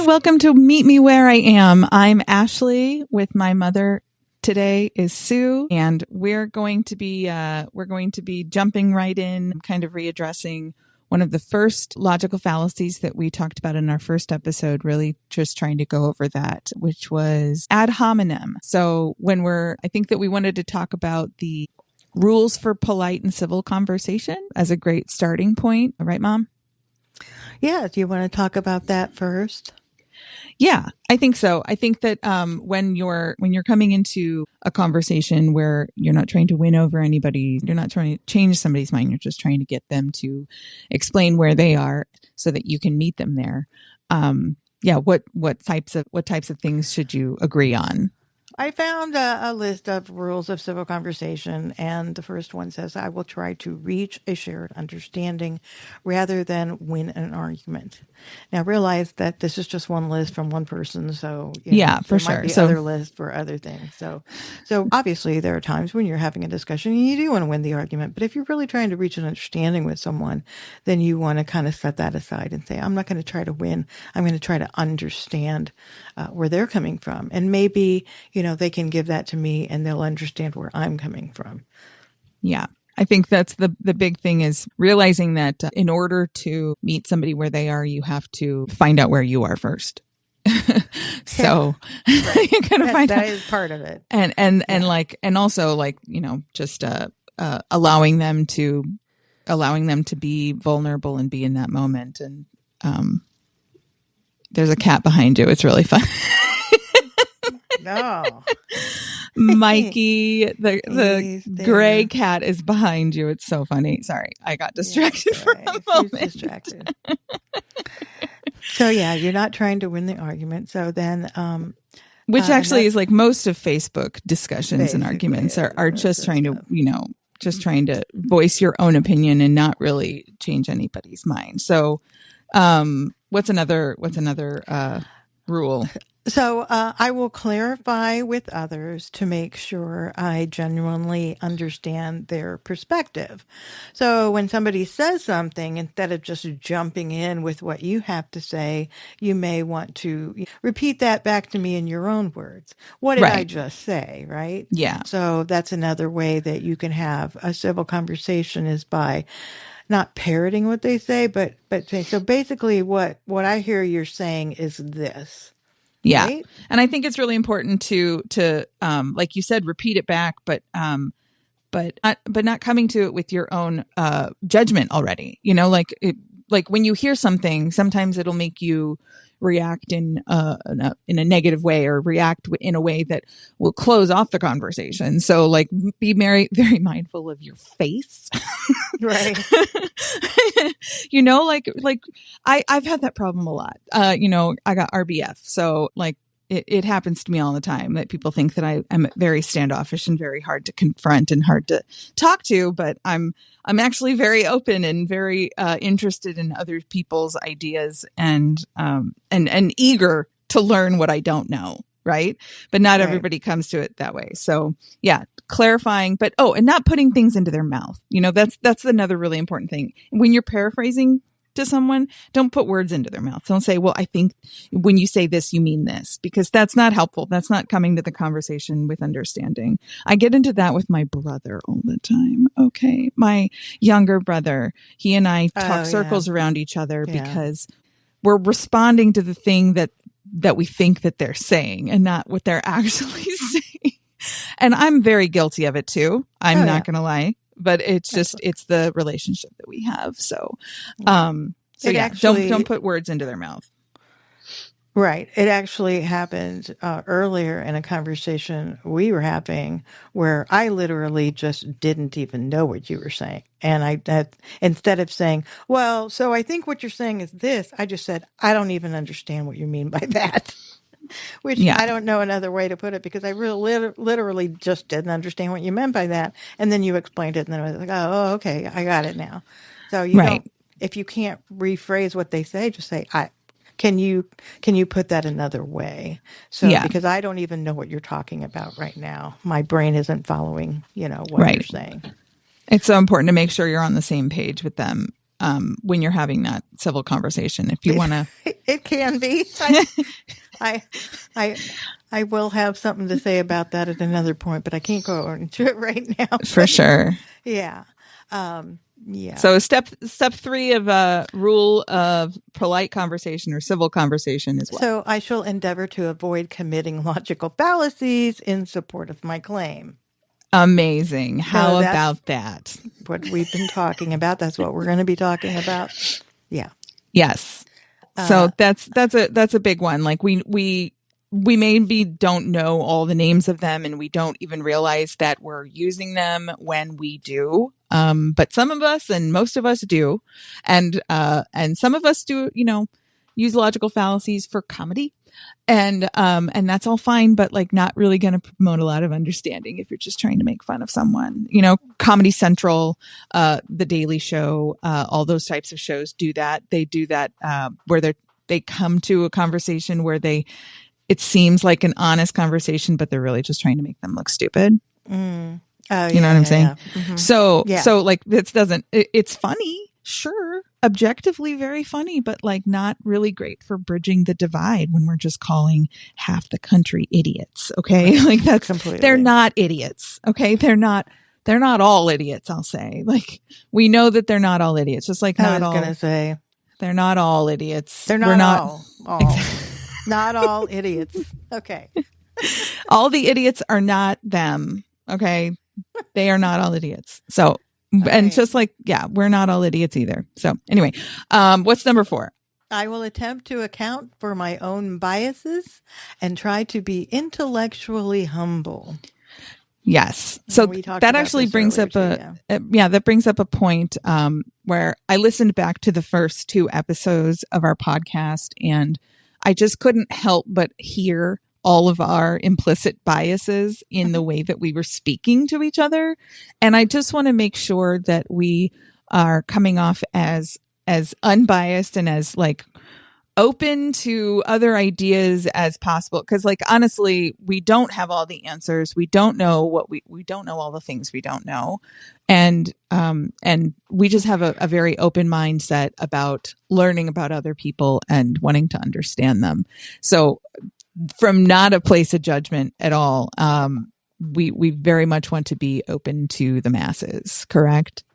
welcome to Meet Me Where I Am. I'm Ashley with my mother. Today is Sue, and we're going to be jumping right in, kind of readdressing one of the first logical fallacies that we talked about in our first episode, really just trying to go over that, which was ad hominem. So I think that we wanted to talk about the rules for polite and civil conversation as a great starting point. Right, Mom? Yeah. Do you want to talk about that first? Yeah, I think so. I think that when you're coming into a conversation where you're not trying to win over anybody, you're not trying to change somebody's mind, you're just trying to get them to explain where they are so that you can meet them there. What types of things should you agree on? I found a list of rules of civil conversation, and the first one says, I will try to reach a shared understanding rather than win an argument. Now, realize that this is just one list from one person, so for sure. Might be other lists for other things. So obviously, there are times when you're having a discussion and you do want to win the argument, but if you're really trying to reach an understanding with someone, then you want to kind of set that aside and say, I'm not going to try to win. I'm going to try to understand where they're coming from, and maybe they can give that to me and they'll understand where I'm coming from. Yeah. I think that's the big thing, is realizing that in order to meet somebody where they are, you have to find out where you are first. So right. You gotta find out. That is part of it. And also just allowing them to be vulnerable and be in that moment. And there's a cat behind you. It's really fun. No. Mikey, the gray cat is behind you. It's so funny. Sorry, I got distracted for a moment. She's distracted. So you're not trying to win the argument. So then, which actually is like most of Facebook discussions and arguments are just trying to voice your own opinion and not really change anybody's mind. So, what's another rule? So I will clarify with others to make sure I genuinely understand their perspective. So when somebody says something, instead of just jumping in with what you have to say, you may want to repeat that back to me in your own words. What did I just say, right? Yeah. So that's another way that you can have a civil conversation, is by not parroting what they say, but say, so basically what I hear you're saying is this. Yeah. Right? And I think it's really important to like you said, repeat it back, but not coming to it with your own judgment already. Like when you hear something, sometimes it'll make you react in a negative way, or react in a way that will close off the conversation. So like be very, very mindful of your face. Right. like I've had that problem a lot. I got RBF. So like it happens to me all the time that people think that I'm very standoffish and very hard to confront and hard to talk to, but I'm actually very open and very interested in other people's ideas and eager to learn what I don't know. Right. But not everybody comes to it that way. So clarifying, but and not putting things into their mouth. That's another really important thing. When you're paraphrasing to someone, don't put words into their mouth. Don't say, well, I think when you say this, you mean this, because that's not helpful. That's not coming to the conversation with understanding. I get into that with my brother all the time. Okay. My younger brother, he and I talk circles around each other because we're responding to the thing that we think that they're saying and not what they're actually saying. And I'm very guilty of it too. I'm not going to lie. But it's just, it's the relationship that we have. So, don't put words into their mouth. Right. It actually happened earlier in a conversation we were having where I literally just didn't even know what you were saying. And instead of saying, well, so I think what you're saying is this, I just said, I don't even understand what you mean by that. Which I don't know another way to put it, because I really literally just didn't understand what you meant by that. And then you explained it, and then I was like, oh, okay, I got it now. So if you can't rephrase what they say, just say, can you put that another way? So because I don't even know what you're talking about right now. My brain isn't following, what you're saying. It's so important to make sure you're on the same page with them when you're having that civil conversation. If you want to It can be. I, I, I will have something to say about that at another point, but I can't go into it right now. For But sure. yeah, yeah. So step 3 of rule of polite conversation or civil conversation is what? So I shall endeavor to avoid committing logical fallacies in support of my claim. Amazing. So How that's about that? what we've been talking about. That's what we're going to be talking about. Yeah. Yes. So Uh, that's a big one. Like we maybe don't know all the names of them, and we don't even realize that we're using them when we do. But some of us and most of us do, and some of us do, use logical fallacies for comedy, and that's all fine, but like not really going to promote a lot of understanding if you're just trying to make fun of someone. Comedy Central, The Daily Show, all those types of shows do that. They do that where they come to a conversation where it seems like an honest conversation, but they're really just trying to make them look stupid. mm. Oh, You know yeah, what I'm yeah, saying? yeah. Mm-hmm. So Yeah. like this doesn't, it's funny, sure, objectively very funny, but like not really great for bridging the divide when we're just calling half the country idiots. Okay. Right. Like that's, Completely. they're not idiots. Okay. They're not all idiots. I'll say, like, we know that they're not all idiots. Just like I was going to say, they're not all idiots. they're We're not not all. Not all idiots. Okay. all the idiots are not them. Okay. They are not all idiots. So, and right. just like, yeah, we're not all idiots either. So anyway, what's number 4? I will attempt to account for my own biases and try to be intellectually humble. Yes. So that actually brings up that brings up a point where I listened back to the first 2 episodes of our podcast, and I just couldn't help but hear all of our implicit biases in the way that we were speaking to each other. And I just want to make sure that we are coming off as unbiased and as like open to other ideas as possible. Cause like, honestly, we don't have all the answers. We don't know we don't know all the things we don't know. And we just have a very open mindset about learning about other people and wanting to understand them. So from not a place of judgment at all, we very much want to be open to the masses, correct?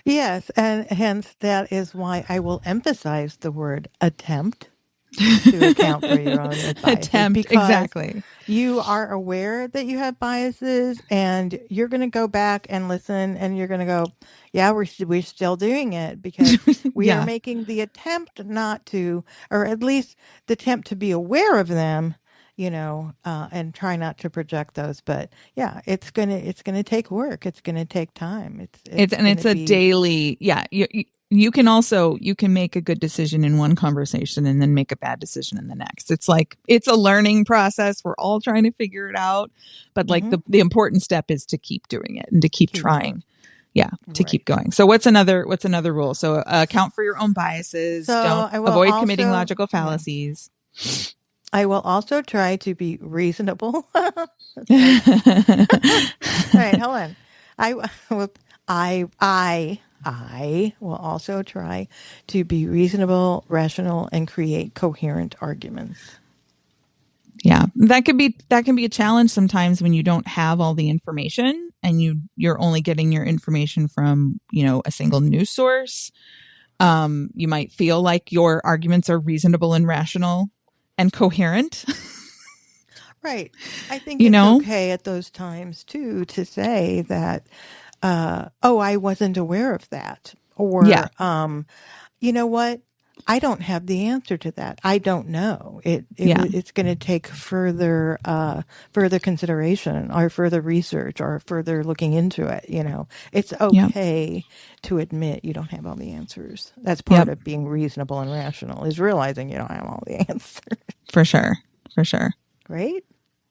Yes, and hence that is why I will emphasize the word attempt to account for your own biases. Attempt, because exactly. You are aware that you have biases, and you're going to go back and listen, and you're going to go, yeah, we're still doing it because we Yeah. are making the attempt not to, or at least the attempt to be aware of them, and try not to project those. But yeah, it's gonna take work. It's gonna take time. It's a daily. Yeah, you can make a good decision in one conversation and then make a bad decision in the next. It's like it's a learning process. We're all trying to figure it out, but like the important step is to keep doing it and to keep trying. Yeah, to keep going. So what's another rule? So account for your own biases. So don't avoid committing logical fallacies. Yeah. I will also try to be reasonable. All right, hold on. I will also try to be reasonable, rational, and create coherent arguments. Yeah, that can be a challenge sometimes when you don't have all the information and you're only getting your information from, a single news source. You might feel like your arguments are reasonable and rational and coherent. Right. I think it's okay at those times too to say that, I wasn't aware of that. Or, you know what? I don't have the answer to that. I don't know. It's going to take further consideration or further research or further looking into it. It's okay to admit you don't have all the answers. That's part of being reasonable and rational, is realizing you don't have all the answers. For sure. Right?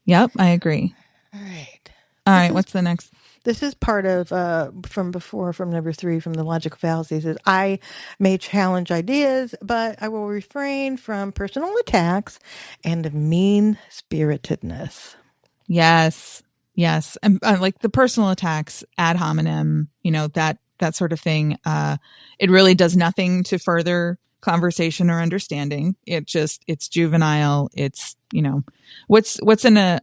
Yep, I agree. All right. All right. What's the next? This is part of from number 3, from the logical fallacies. Is I may challenge ideas, but I will refrain from personal attacks and mean spiritedness. Yes, and like the personal attacks, ad hominem, that sort of thing. It really does nothing to further conversation or understanding. It's juvenile. It's, what's in a,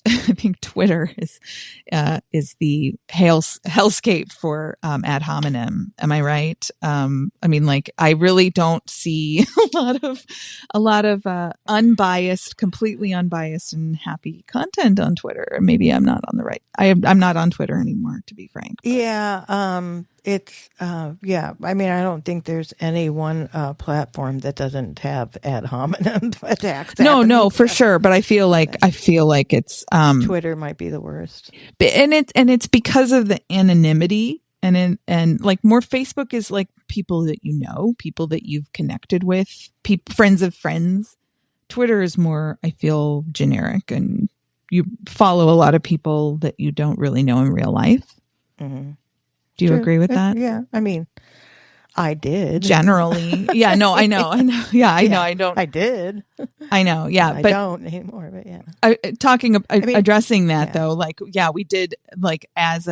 I think Twitter is the hellscape for, ad hominem. Am I right? I mean, like, I really don't see a lot of, completely unbiased and happy content on Twitter. Maybe I'm not on the right. I'm not on Twitter anymore, to be frank. But. Yeah, it's yeah. I mean, I don't think there's any one platform that doesn't have ad hominem attacks happening. No, for sure. But I feel like it's Twitter might be the worst, and it's because of the anonymity and like more. Facebook is like people that you know, people that you've connected with, friends of friends. Twitter is more, I feel, generic, and you follow a lot of people that you don't really know in real life. Mm-hmm. Do you agree with that? Yeah, I mean, I did generally. Yeah, no, I know. Yeah, I know. I don't. I did. I know. Yeah, I but don't anymore. But yeah, addressing that though, like, yeah, we did, like, as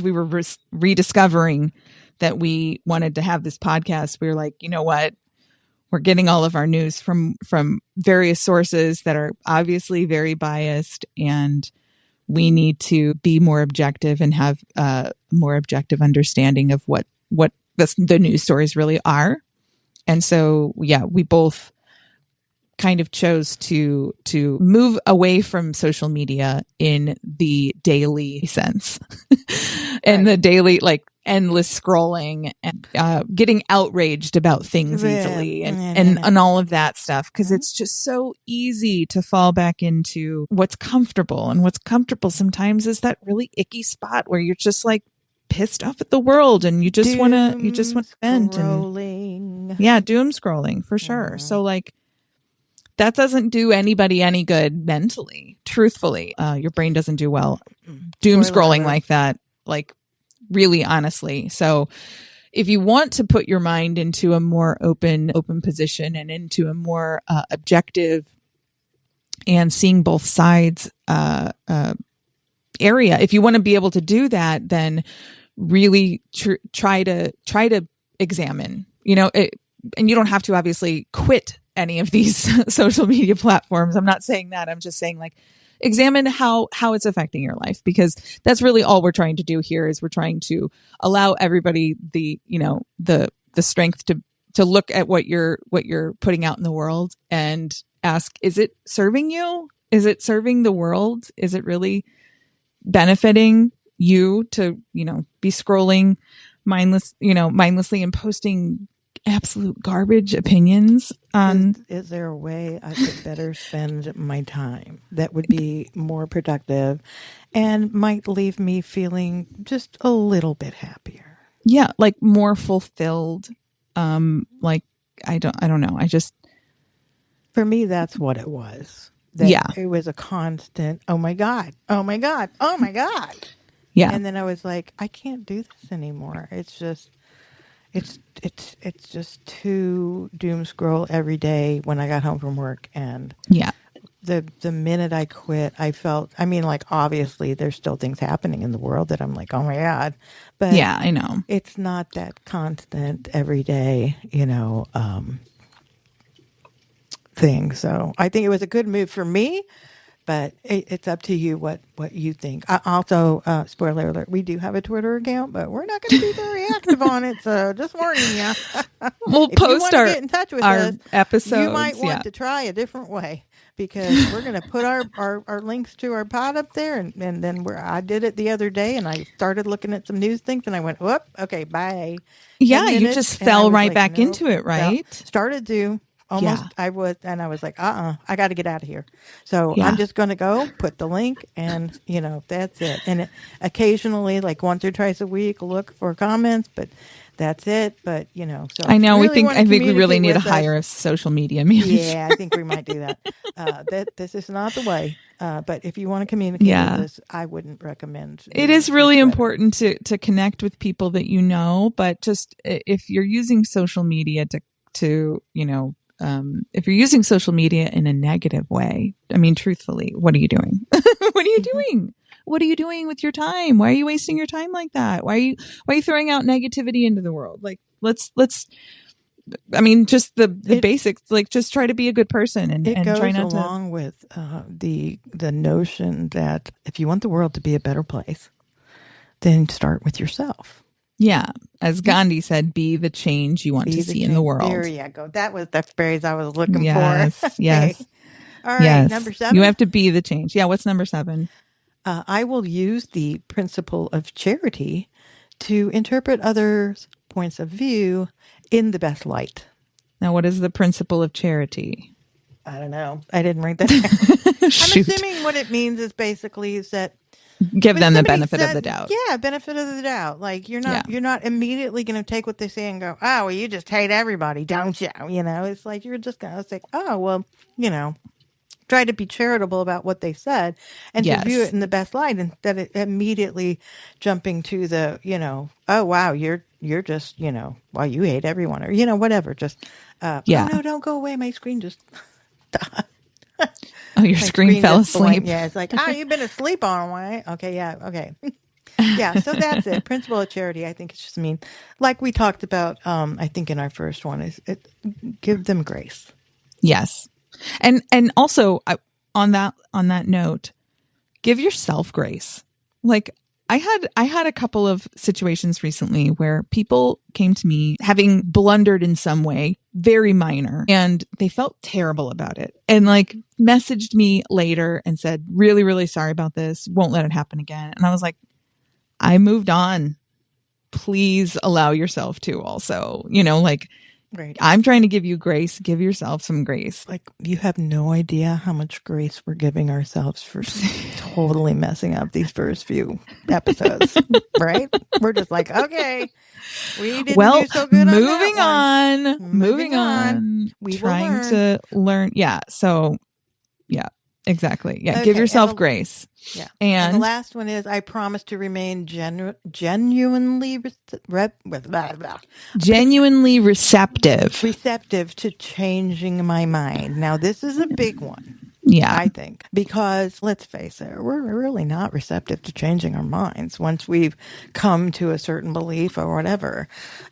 we were rediscovering that we wanted to have this podcast, we were like, you know what? We're getting all of our news from various sources that are obviously very biased, and we need to be more objective and have a more objective understanding of what the news stories really are. And so, yeah, we both kind of chose to move away from social media in the daily sense and the daily, like, endless scrolling and getting outraged about things easily and all of that stuff, because it's just so easy to fall back into what's comfortable, and what's comfortable sometimes is that really icky spot where you're just like pissed off at the world and you just want to vent. And yeah, doom scrolling for sure. So like, that doesn't do anybody any good mentally, truthfully. Your brain doesn't do well doom scrolling like that, like, really honestly. So if you want to put your mind into a more open position and into a more objective and seeing both sides area, if you want to be able to do that, then really try to examine, and you don't have to obviously quit any of these social media platforms. I'm not saying that. I'm just saying, like, examine how it's affecting your life, because that's really all we're trying to do here. Is we're trying to allow everybody the strength to look at what you're putting out in the world and ask, is it serving you? Is it serving the world? Is it really benefiting you to, be scrolling mindlessly and posting absolute garbage opinions on? Is there a way I could better spend my time that would be more productive and might leave me feeling just a little bit happier? Yeah, like more fulfilled. Like, I don't know. For me, that's what it was. It was a constant, oh my God, oh my God, oh my God. Yeah. And then I was like, I can't do this anymore. It's just too doom scroll every day when I got home from work. And the minute I quit, I felt, I mean, like, obviously there's still things happening in the world that I'm like, oh my God. But yeah, I know. It's not that constant every day, thing. So I think it was a good move for me. But it's up to you what you think. Also, spoiler alert, we do have a Twitter account, but we're not going to be very active on it. So just warning you. We'll if post you want to get in touch with us, episodes. You might want to try a different way, because we're going to put our links to our pod up there. And then I did it the other day, and I started looking at some news things, and I went, whoop, okay, bye. Yeah, you just fell right back into it, right? Started to. Almost, yeah. I was like, I got to get out of here. So I'm just going to go put the link, and that's it. And occasionally, like once or twice a week, look for comments, but that's it. But so I know really I think we really need to hire a social media manager. Yeah, I think we might do that. This is not the way. But if you want to communicate with us, I wouldn't recommend. It is really important to connect with people that you know, but just if you're using social media to if you're using social media in a negative way, I mean, truthfully, what are you doing? What are you doing? what are you doing with your time? Why are you wasting your time like that? Why are you throwing out negativity into the world? Like, let's I mean, just the basics, like just try to be a good person and try goes not to. along with the notion that if you want the world to be a better place, then start with yourself. Yeah. As Gandhi said, be the change you want to see in the world. There you go. That was the phrase I was looking Yes, for. Okay. Yes. All right. Yes. Number 7. You have to be the change. Yeah. What's number 7? I will use the principle of charity to interpret others' points of view in the best light. Now, what is the principle of charity? I don't know. I didn't write that down. I'm assuming what it means is basically is that give them the benefit of the doubt. Yeah, benefit of the doubt. Like you're not immediately going to take what they say and go, oh, well, you just hate everybody, don't you? You know, it's like you're just going to say, oh, well, you know, try to be charitable about what they said and to view it in the best light, instead of immediately jumping to the, you know, oh wow, you're just, you know, well, you hate everyone, or you know, whatever. Just oh no, don't go away. My screen just oh, your screen fell asleep. Yeah, it's like, oh, you've been asleep all the way. Okay, yeah, okay. Yeah, so that's it. Principle of charity, I think it's just mean, like we talked about, I think in our first one, is give them grace. Yes. And also on that note, give yourself grace. Like I had a couple of situations recently where people came to me having blundered in some way, very minor, and they felt terrible about it. And like messaged me later and said, really, really sorry about this. Won't let it happen again. And I was like, I moved on. Please allow yourself to also, you know, like, right. I'm trying to give you grace. Give yourself some grace. Like, you have no idea how much grace we're giving ourselves for totally messing up these first few episodes, right? We're just like, okay, we didn't do so good moving on that one. Moving on. We trying to learn. Yeah. So, yeah, exactly. Yeah. Okay, give yourself grace. Yeah. And the last one is, I promise to remain genuinely receptive to changing my mind. Now, this is a big one. Yeah. I think, because let's face it, we're really not receptive to changing our minds once we've come to a certain belief or whatever.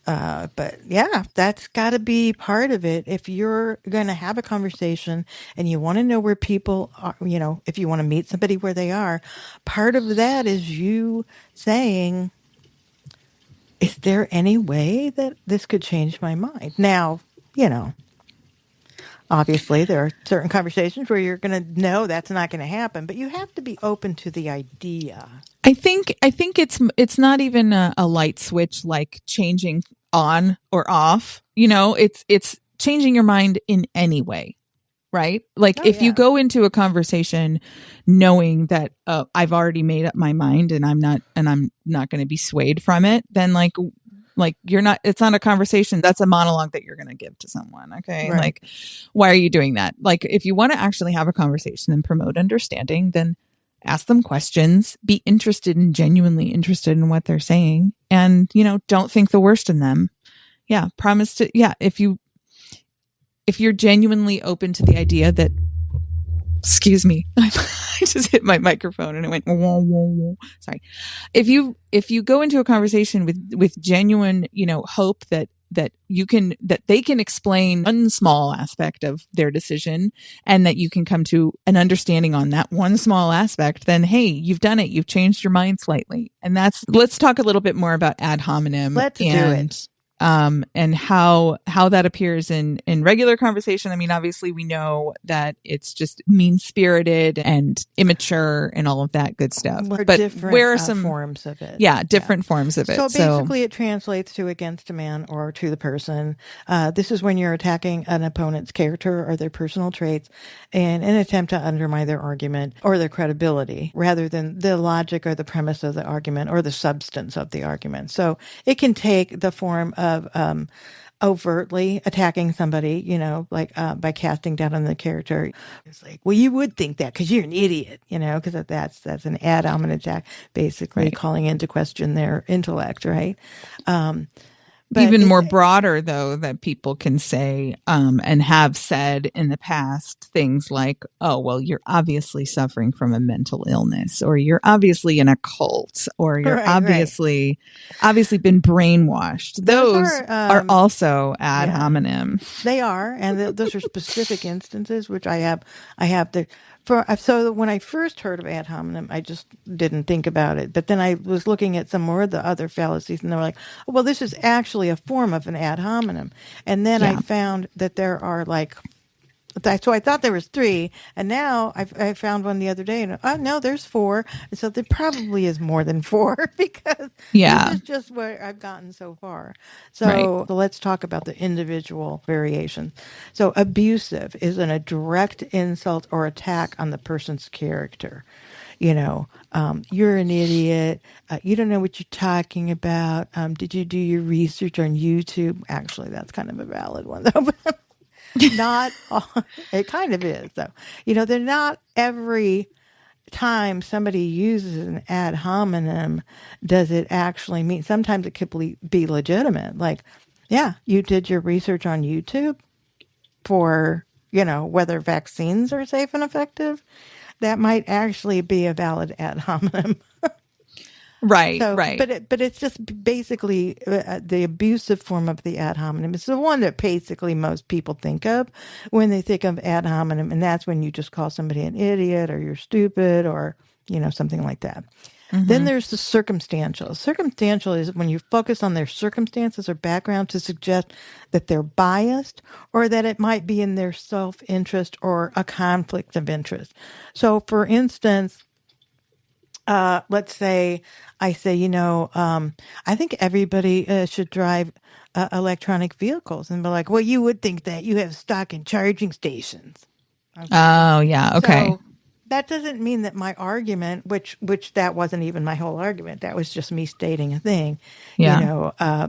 But yeah, that's got to be part of it. If you're going to have a conversation and you want to know where people are, you know, if you want to meet somebody where they are, part of that is you saying, is there any way that this could change my mind? Now, you know, obviously, there are certain conversations where you're going to know that's not going to happen, but you have to be open to the idea. I think it's not even a light switch, like changing on or off. You know, it's changing your mind in any way, right? Like if you go into a conversation knowing that I've already made up my mind and I'm not going to be swayed from it, then like you're not, it's not a conversation. That's a monologue that you're going to give to someone. Okay. Right. Like, why are you doing that? Like, if you want to actually have a conversation and promote understanding, then ask them questions, be genuinely interested in what they're saying. And, you know, don't think the worst in them. Yeah. Promise to, yeah. If you're genuinely open to the idea that, excuse me, I just hit my microphone and it went, whoa, whoa, whoa. Sorry. If you go into a conversation with genuine, you know, hope that they can explain one small aspect of their decision and that you can come to an understanding on that one small aspect, then hey, you've done it. You've changed your mind slightly. And let's talk a little bit more about ad hominem. Let's do it. And how that appears in regular conversation. I mean, obviously we know that it's just mean-spirited and immature and all of that good stuff. But where are some forms of it? Yeah, different forms of it. So basically it translates to against a man or to the person. This is when you're attacking an opponent's character or their personal traits in an attempt to undermine their argument or their credibility rather than the logic or the premise of the argument or the substance of the argument. So it can take the form of overtly attacking somebody, you know, like by casting doubt on the character. It's like, well, you would think that because you're an idiot, you know, because that's an ad hominem attack, basically calling into question their intellect, right? But even it's more broader though, that people can say and have said in the past things like, oh well, you're obviously suffering from a mental illness, or you're obviously in a cult, or you're right. obviously been brainwashed. Those Those are are also ad yeah. hominem. They are, and those are specific instances, which I have. I have the for so when I first heard of ad hominem, I just didn't think about it. But then I was looking at some more of the other fallacies, and they were like, oh, "Well, this is actually a form of an ad hominem." And then I Yeah. found that there are like so I thought there was three, and now I found one the other day, and oh no, there's four. And so there probably is more than four because this Yeah. is just where I've gotten so far. Right. So let's talk about the individual variations. So abusive is a direct insult or attack on the person's character. You're an idiot. You don't know what you're talking about. Did you do your research on YouTube? Actually, that's kind of a valid one though. Not all, it kind of is though. They're not every time somebody uses an ad hominem does it actually mean. Sometimes it could be legitimate. Like, yeah, you did your research on YouTube for, whether vaccines are safe and effective. That might actually be a valid ad hominem. Right. So, Right. but it's just basically the abusive form of the ad hominem. It's the one that basically most people think of when they think of ad hominem, and that's when you just call somebody an idiot or you're stupid or something like that. Then Mm-hmm. there's the circumstantial. Circumstantial is when you focus on their circumstances or background to suggest that they're biased or that it might be in their self-interest or a conflict of interest. So, for instance, let's say I say, I think everybody should drive electronic vehicles. And be like, well, you would think that you have stock in charging stations. Okay. Oh yeah. Okay. So that doesn't mean that my argument, which that wasn't even my whole argument, that was just me stating a thing, you Yeah. know, uh,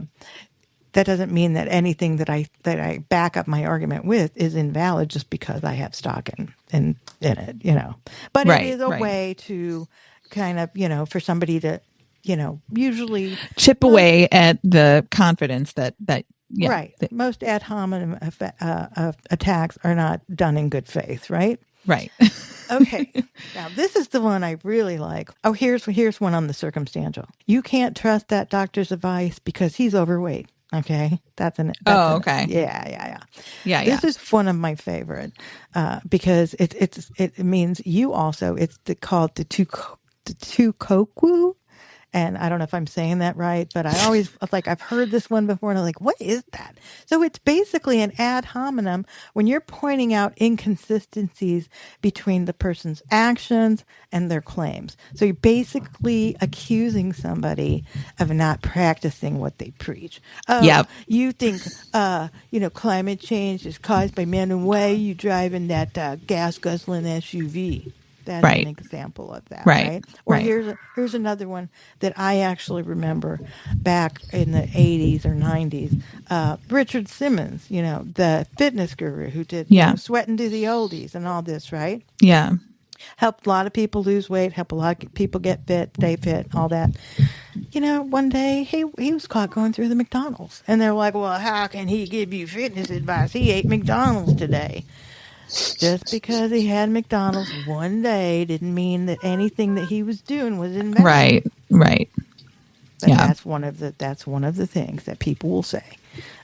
that doesn't mean that anything that I back up my argument with is invalid just because I have stock in it. But it Right. is a Right. way to kind of, for somebody to, usually Chip most away at the confidence that yeah. right, most ad hominem attacks are not done in good faith, right? Right. Okay. Now this is the one I really like. Oh, here's one on the circumstantial. You can't trust that doctor's advice because he's overweight. Okay, Oh, okay. yeah. Yeah. Yeah. This is one of my favorite because it means you also. Called the two kokwu. And I don't know if I'm saying that right, but I always like I've heard this one before, and I'm like, what is that? So it's basically an ad hominem when you're pointing out inconsistencies between the person's actions and their claims. So you're basically accusing somebody of not practicing what they preach. Oh, Yep. you think climate change is caused by man and way you drive in that gas guzzling SUV. That's an Right. example of that, Right. right? Or Right. here's another one that I actually remember back in the 80s or 90s. Richard Simmons, the fitness guru who did, Yeah. Sweating to the Oldies and all this, right? Yeah. Helped a lot of people lose weight, helped a lot of people get fit, stay fit, all that. One day he was caught going through the McDonald's. And they're like, well, how can he give you fitness advice? He ate McDonald's today. Just because he had McDonald's one day didn't mean that anything that he was doing was invalid. Right. Right. But Yeah. that's one of the things that people will say.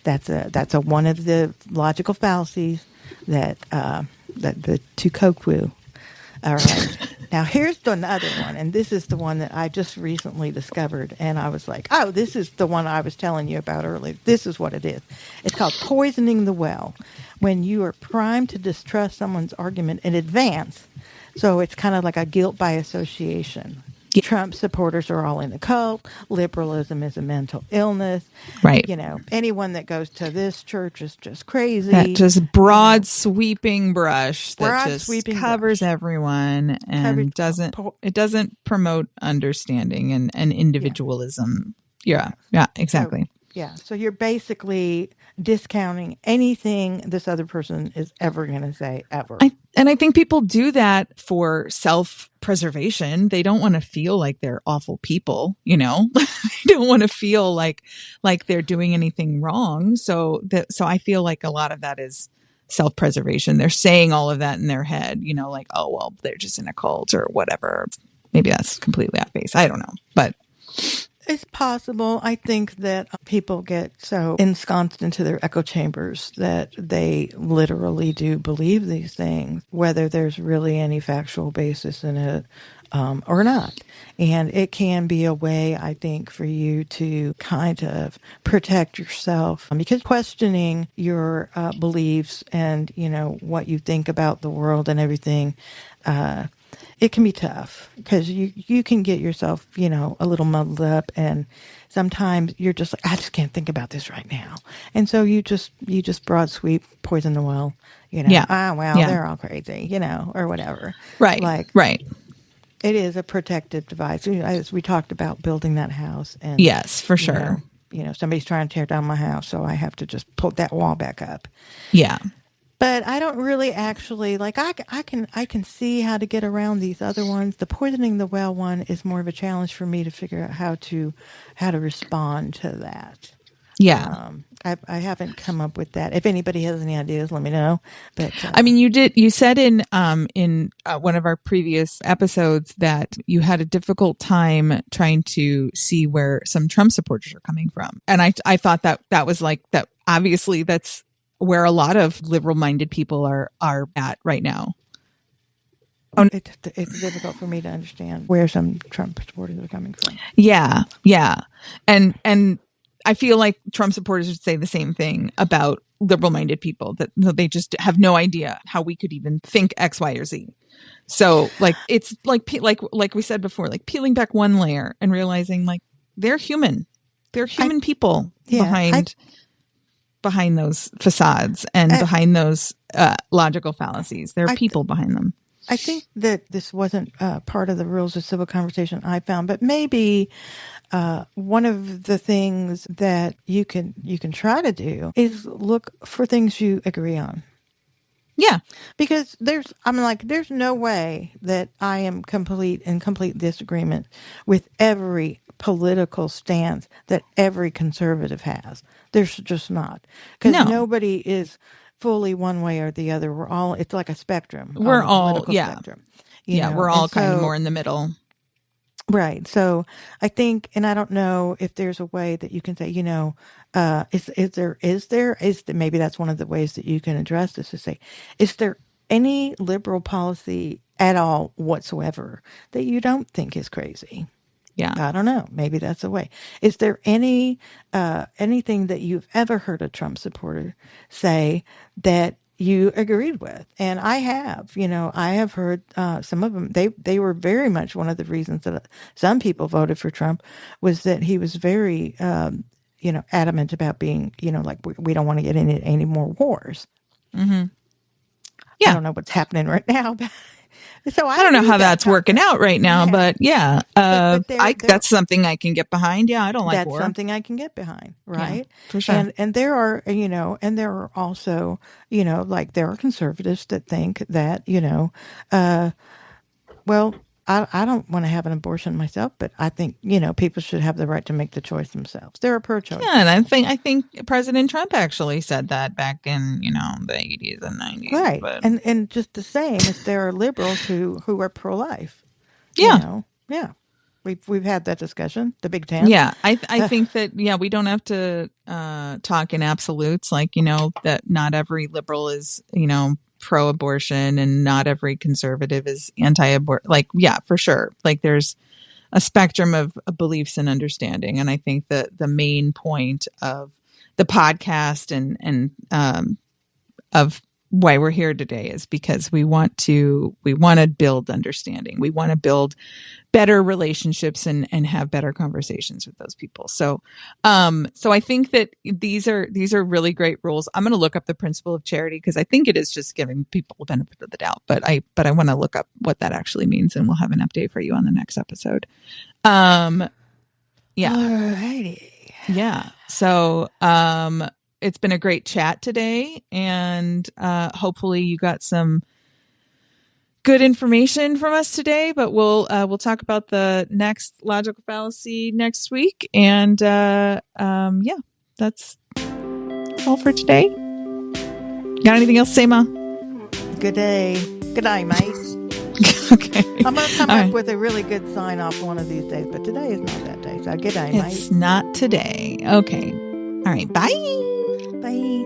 That's one of the logical fallacies that the Tukokwu. All right. Now here's another one, and this is the one that I just recently discovered, and I was like, "Oh, this is the one I was telling you about earlier. This is what it is. It's called poisoning the well. When you are primed to distrust someone's argument in advance, so it's kind of like a guilt by association. Trump supporters are all in a cult. Liberalism is a mental illness. Right. Anyone that goes to this church is just That crazy. just You broad know, sweeping brush that broad just sweeping covers brush everyone covered. and doesn't promote understanding and Yeah. individualism. Yeah. Yeah. Yeah, So, exactly. yeah. So you're basically discounting anything this other person is ever going to say ever. And I think people do that for self-preservation. They don't want to feel like they're awful people, you know. They don't want to feel like they're doing anything wrong. So I feel like a lot of that is self-preservation. They're saying all of that in their head, you know, like, oh well, they're just in a cult or whatever. Maybe that's completely off base. I don't know, but It's possible. I think that people get so ensconced into their echo chambers that they literally do believe these things, whether there's really any factual basis in it or not. And it can be a way, I think, for you to kind of protect yourself because questioning your beliefs and, you know, what you think about the world and everything. It can be tough because you can get yourself, you know, a little muddled up, and sometimes you're just like, I just can't think about this right now, and so you just broad sweep poison the well, you know. yeah, Well, yeah, they're all crazy, you know, or whatever. right, Like right, it is a protective device. As we talked about building that house, and yes, for you sure, know, somebody's trying to tear down my house, so I have to just put that wall back up. yeah. But I don't really actually like. I can see how to get around these other ones. The poisoning the well one is more of a challenge for me to figure out how to respond to that. Yeah. I haven't come up with that. If anybody has any ideas, let me know. But I mean, you said in one of our previous episodes that you had a difficult time trying to see where some Trump supporters are coming from. And I thought that was like that. Obviously that's where a lot of liberal minded people are at right now. it's difficult for me to understand where some Trump supporters are coming from. Yeah. Yeah. And I feel like Trump supporters would say the same thing about liberal minded people, that they just have no idea how we could even think X, Y, or Z. So like, it's like we said before, like peeling back one layer and realizing like they're human people behind those facades and behind those logical fallacies. There are people behind them. I think that this wasn't part of the rules of civil conversation I found, but maybe one of the things that you can try to do is look for things you agree on. Yeah, because there's no way that I am in complete disagreement with every political stance that every conservative has. There's just not, because no, nobody is fully one way or the other. It's like a spectrum we're on the all political spectrum. we're all And kind of so more in the middle. right. So I think, and I don't know if there's a way that you can say, maybe that's one of the ways that you can address this, to say, is there any liberal policy at all whatsoever that you don't think is crazy? Yeah. I don't know. Maybe that's a way. Is there anything that you've ever heard a Trump supporter say that you agreed with? And I have. I have heard some of them. They were very much one of the reasons that some people voted for Trump was that he was very adamant about being like we don't want to get into any more wars. Mm-hmm. I Yeah. don't know what's happening right now, but so I don't know how that's working out right now, but yeah, but that's something I can get behind. Yeah, I don't like that's war. something I can get behind, right? Yeah, for sure. And there are, and there are also, like there are conservatives that think that, well, I don't want to have an abortion myself, but I think, people should have the right to make the choice themselves. They're a pro-choice. Yeah, and I think President Trump actually said that back in, the 80s and 90s. Right. But And just the same as there are liberals who are pro-life. yeah. Yeah. We've had that discussion, the Big Tent. Yeah, I think that we don't have to talk in absolutes, like that not every liberal is pro-abortion and not every conservative is anti-abortion. Like, yeah, for sure. Like, there's a spectrum of beliefs and understanding, and I think that the main point of the podcast and of why we're here today is because we want to build understanding. We want to build better relationships and have better conversations with those people. So I think that these are really great rules. I'm going to look up the principle of charity because I think it is just giving people the benefit of the doubt, but I want to look up what that actually means, and we'll have an update for you on the next episode. Yeah. Alrighty. Yeah. So, it's been a great chat today, and hopefully you got some good information from us today, but we'll talk about the next logical fallacy next week. And yeah, that's all for today. Got anything else to say, Ma? Good day. Good day, mate. Okay. I'm going to come All up right. with a really good sign off one of these days, but today is not that day. So good day, mate. It's not today. Okay. All right. Bye. Bye.